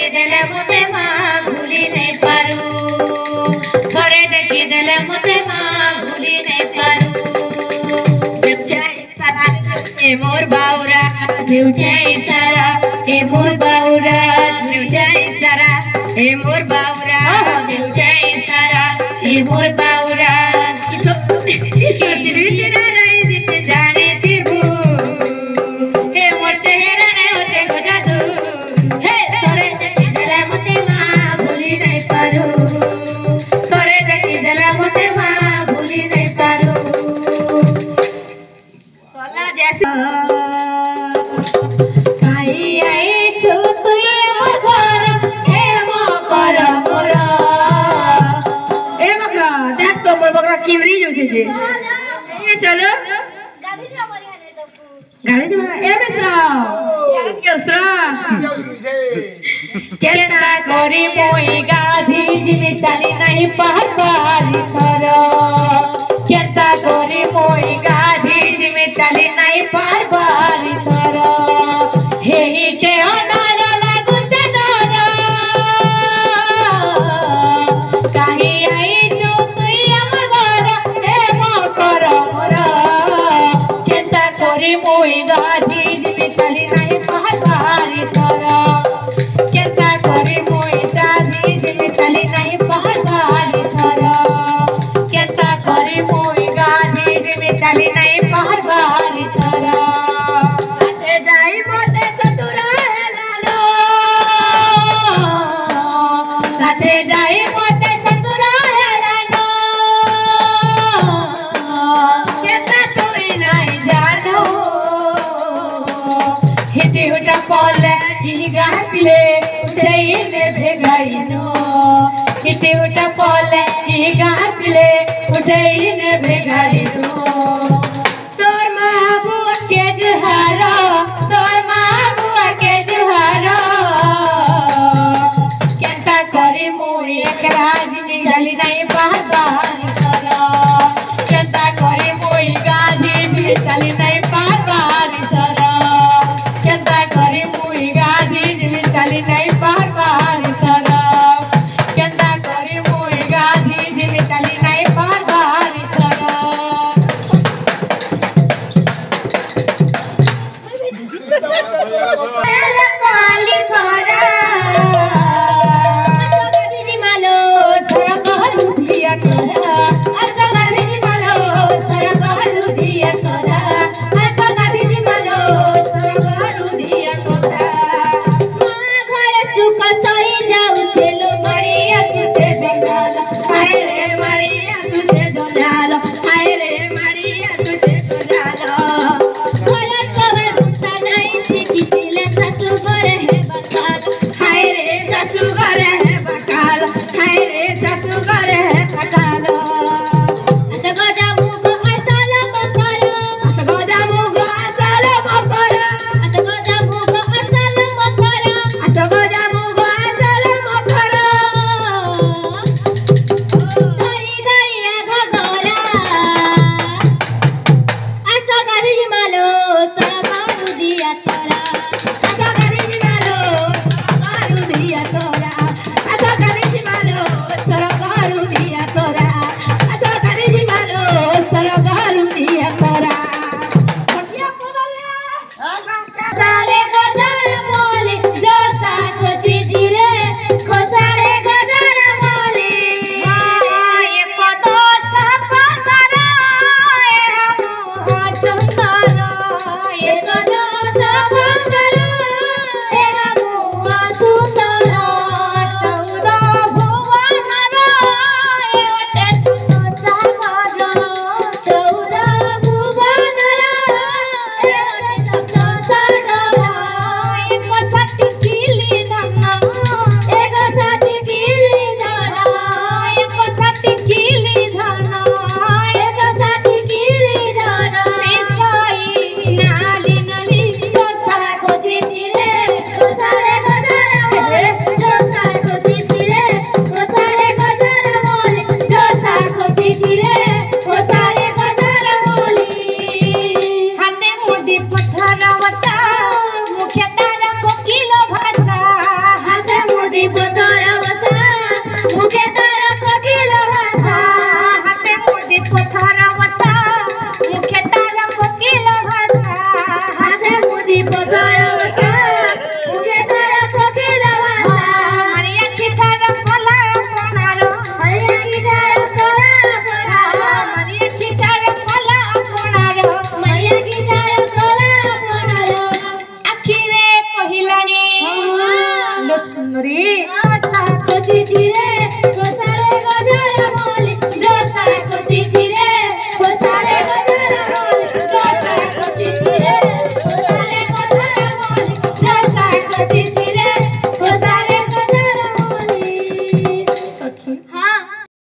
ଦେଖିଦେଲେ ମୋତେ ମା ଭୁଲି ନାଇଁ ପାରୁ ଥରେ ଦେଖିଦେଲେ ମୋତେ ମା ଭୁଲି ନାଇଁ ପାରୁ ଦେଉଛେ ଇସାରା ଏ ମୋର ବାଉରା ଦେଉଛେ ଇସାରା ଏ ମୋର ବାଉରା ଦେଉଛେ ଇସାରା ଏ ମୋର ବାଉରା ଦେଉଛେ ଇସାରା ଏ ମୋର ବାଉରା जाने तिरबू हे मोर चेहरा ने होते हो जादू हे तोरे देखी देला मते मां भूली नहीं पारू तोरे देखी देला मते मां भूली नहीं पारू सोला जैसे आई आई छु तू मोर घर हे मो कर मोर ए बकरा देख तो मोर बकरा किवरी जो छे जे चलो गाड़ी से ए मित्रा केता करी मोई गाधी जिमे चली नहीं पहचारी थर केता करी मोई गाधी जिमे चली नहीं पहचारी थर हे ही के अनार लागु से डर काहे आई जो तुई हमर घर हे मो कर मोर केता करी मोई गाधी जिमे चली नहीं पहचारी थर केता करी मोई गाधी जिमे चली नहीं पहचारी थर केता करी मोई गाधी जिमे चली नहीं पहचारी थर साथे जाई मोते चतुरा हेलालो साथे जाई मोते चतुरा हेलालो केता तुई नहीं जानो हिटी हुटा पोले ही गातिले उठई ने भेगाइनो हिटी हुटा पोले ही गातिले उठई ने भेगाइनो तोर मां बुआ के जुहारा तोर मां बुआ के जुहारा केता करी मोई एकरा जिनी जली नहीं पहचारी थर केता करी मोई गाधी जिनी चली नहीं पहचारी थर केता करी मोई गाधी जिनी चली नहीं पहचारी थर केता करी मोई गाधी जिनी चली नहीं पहचारी थर साया